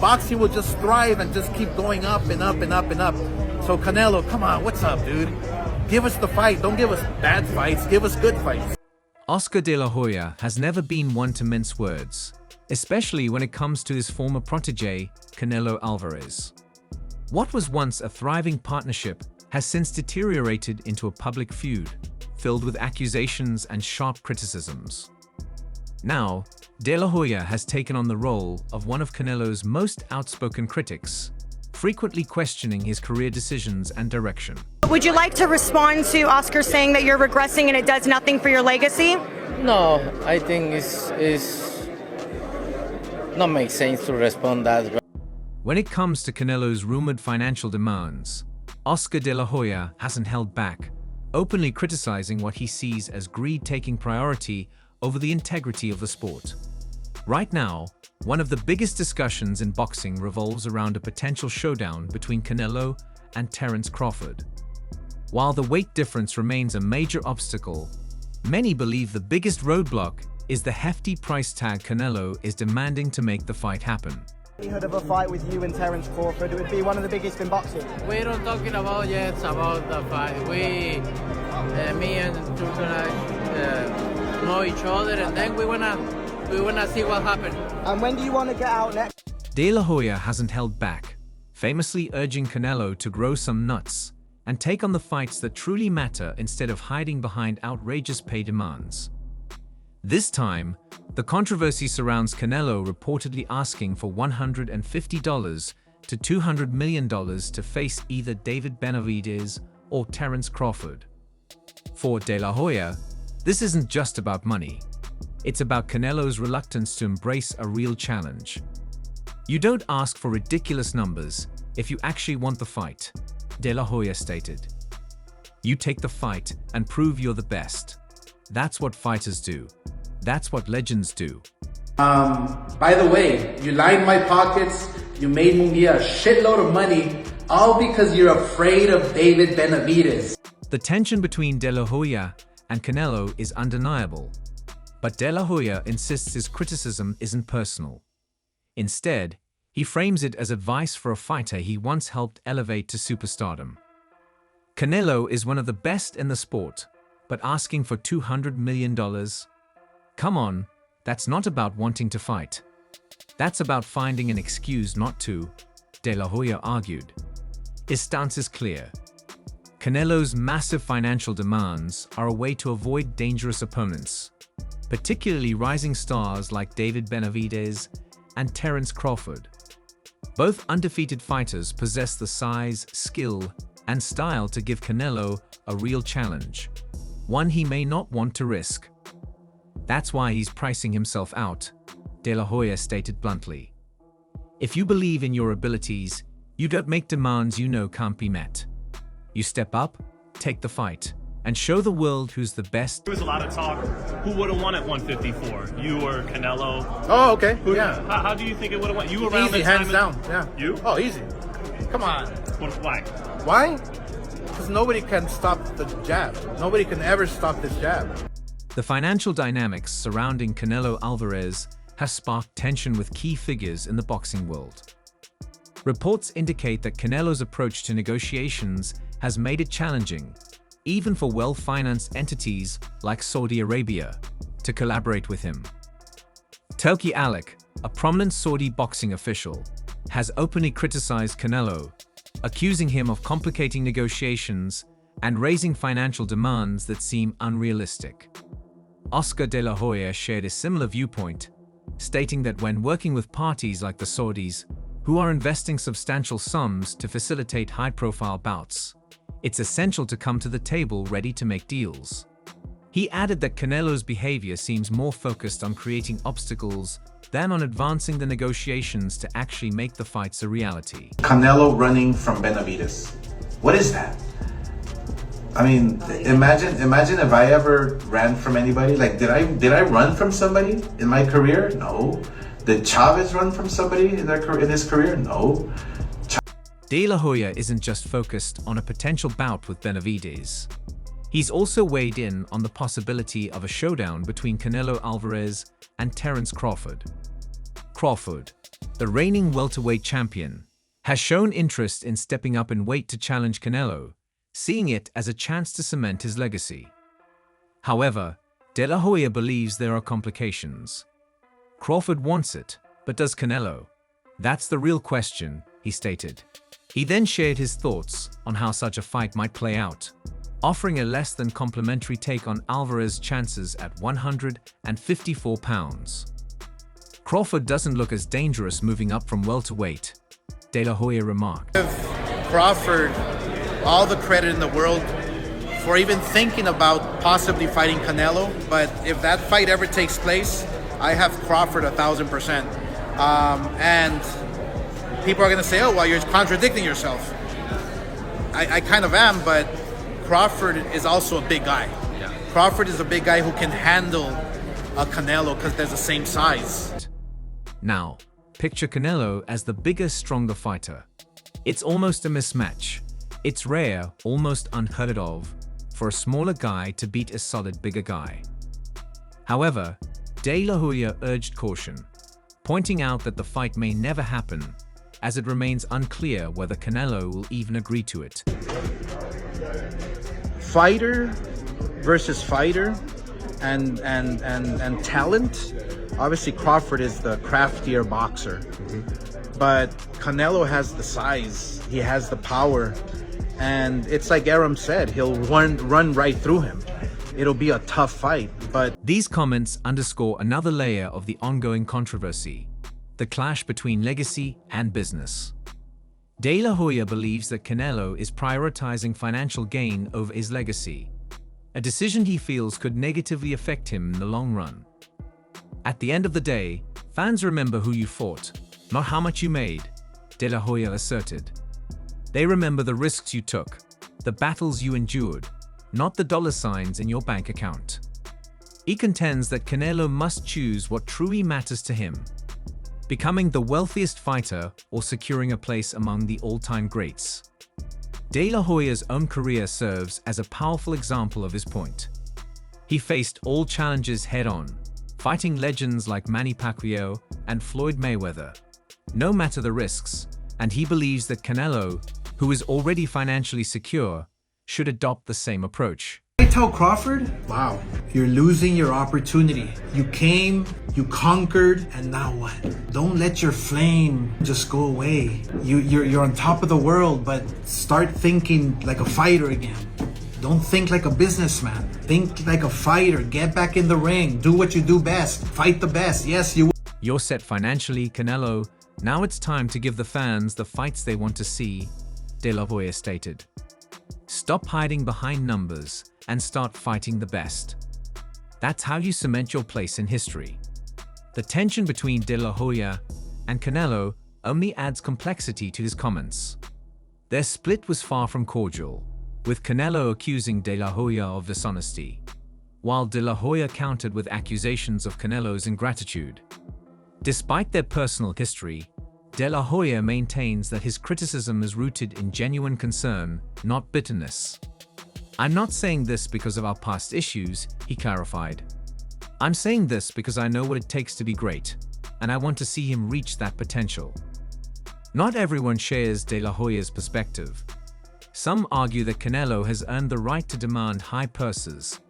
boxing will just thrive and just keep going up and up and up and up. So Canelo, come on, what's up, dude? Give us the fight. Don't give us bad fights. Give us good fights. Oscar De La Hoya has never been one to mince words, especially when it comes to his former protege, Canelo Alvarez. What was once a thriving partnership has since deteriorated into a public feud, filled with accusations and sharp criticisms. Now, De La Hoya has taken on the role of one of Canelo's most outspoken critics, frequently questioning his career decisions and direction. Would you like to respond to Oscar saying that you're regressing and it does nothing for your legacy? No, I think it's not make sense to respond that. When it comes to Canelo's rumored financial demands, Oscar De La Hoya hasn't held back, openly criticizing what he sees as greed taking priority over the integrity of the sport. Right now, one of the biggest discussions in boxing revolves around a potential showdown between Canelo and Terence Crawford. While the weight difference remains a major obstacle, many believe the biggest roadblock is the hefty price tag Canelo is demanding to make the fight happen. Of a fight with you and Terence Crawford, it would be one of the biggest in boxing. We're not talking about yet about the fight. Me and two gonna know each other, and then we wanna see what happens. And when do you want to get out next? De La Hoya hasn't held back, famously urging Canelo to grow some nuts and take on the fights that truly matter instead of hiding behind outrageous pay demands. This time, the controversy surrounds Canelo reportedly asking for $150 to $200 million to face either David Benavidez or Terence Crawford. For De La Hoya, this isn't just about money. It's about Canelo's reluctance to embrace a real challenge. You don't ask for ridiculous numbers if you actually want the fight, De La Hoya stated. You take the fight and prove you're the best. That's what fighters do. That's what legends do. By the way, you lined my pockets, you made Munguia a shitload of money, all because you're afraid of David Benavidez. The tension between De La Hoya and Canelo is undeniable, but De La Hoya insists his criticism isn't personal. Instead, he frames it as advice for a fighter he once helped elevate to superstardom. Canelo is one of the best in the sport, but asking for $200 million? Come on, that's not about wanting to fight. That's about finding an excuse not to, De La Hoya argued. His stance is clear. Canelo's massive financial demands are a way to avoid dangerous opponents, particularly rising stars like David Benavidez and Terence Crawford. Both undefeated fighters possess the size, skill, and style to give Canelo a real challenge, one he may not want to risk. That's why he's pricing himself out, De La Hoya stated bluntly. If you believe in your abilities, you don't make demands you know can't be met. You step up, take the fight, and show the world who's the best. There was a lot of talk. Who would have won at 154? You or Canelo? Oh, okay. Who, yeah. How do you think it would have won? You were around Easy, that time hands down. Yeah. You? Oh, easy. Come on. Why? Why? Because nobody can stop the jab. Nobody can ever stop this jab. The financial dynamics surrounding Canelo Alvarez has sparked tension with key figures in the boxing world. Reports indicate that Canelo's approach to negotiations has made it challenging, even for well-financed entities like Saudi Arabia, to collaborate with him. Turki Alek, a prominent Saudi boxing official, has openly criticized Canelo, accusing him of complicating negotiations and raising financial demands that seem unrealistic. Oscar De La Hoya shared a similar viewpoint, stating that when working with parties like the Saudis, who are investing substantial sums to facilitate high-profile bouts, it's essential to come to the table ready to make deals. He added that Canelo's behavior seems more focused on creating obstacles than on advancing the negotiations to actually make the fights a reality. Canelo running from Benavidez. What is that? I mean, imagine if I ever ran from anybody. Like, did I run from somebody in my career? No. Did Chavez run from somebody in his career? No. De La Hoya isn't just focused on a potential bout with Benavidez. He's also weighed in on the possibility of a showdown between Canelo Alvarez and Terence Crawford. Crawford, the reigning welterweight champion, has shown interest in stepping up in weight to challenge Canelo, seeing it as a chance to cement his legacy. However, De La Hoya believes there are complications. Crawford wants it, but does Canelo? That's the real question, he stated. He then shared his thoughts on how such a fight might play out, offering a less than complimentary take on Alvarez's chances at 154 pounds. Crawford doesn't look as dangerous moving up from welterweight, De La Hoya remarked. Give Crawford all the credit in the world for even thinking about possibly fighting Canelo, but if that fight ever takes place, I have Crawford 1,000%. And people are going to say, oh, well, you're contradicting yourself. I kind of am, but Crawford is also a big guy. Yeah. Crawford is a big guy who can handle a Canelo because they're the same size. Now, picture Canelo as the bigger, stronger fighter. It's almost a mismatch. It's rare, almost unheard of, for a smaller guy to beat a solid bigger guy. However, De La Hoya urged caution, pointing out that the fight may never happen, as it remains unclear whether Canelo will even agree to it. Fighter versus fighter and talent. Obviously, Crawford is the craftier boxer, but Canelo has the size, he has the power, and it's like Aram said, he'll run right through him. It'll be a tough fight, but... These comments underscore another layer of the ongoing controversy, the clash between legacy and business. De La Hoya believes that Canelo is prioritizing financial gain over his legacy, a decision he feels could negatively affect him in the long run. At the end of the day, fans remember who you fought, not how much you made, De La Hoya asserted. They remember the risks you took, the battles you endured, not the dollar signs in your bank account. He contends that Canelo must choose what truly matters to him, becoming the wealthiest fighter or securing a place among the all-time greats. De La Hoya's own career serves as a powerful example of his point. He faced all challenges head-on, fighting legends like Manny Pacquiao and Floyd Mayweather, no matter the risks, and he believes that Canelo, who is already financially secure, should adopt the same approach. I tell Crawford, wow, you're losing your opportunity. You came, you conquered, and now what? Don't let your flame just go away. You're on top of the world, but start thinking like a fighter again. Don't think like a businessman. Think like a fighter. Get back in the ring. Do what you do best. Fight the best. Yes, you will. You're set financially, Canelo. Now it's time to give the fans the fights they want to see, De La Hoya stated. Stop hiding behind numbers and start fighting the best. That's how you cement your place in history. The tension between De La Hoya and Canelo only adds complexity to his comments. Their split was far from cordial, with Canelo accusing De La Hoya of dishonesty, while De La Hoya countered with accusations of Canelo's ingratitude. Despite their personal history, De La Hoya maintains that his criticism is rooted in genuine concern, not bitterness. I'm not saying this because of our past issues, he clarified. I'm saying this because I know what it takes to be great, and I want to see him reach that potential. Not everyone shares De La Hoya's perspective. Some argue that Canelo has earned the right to demand high purses,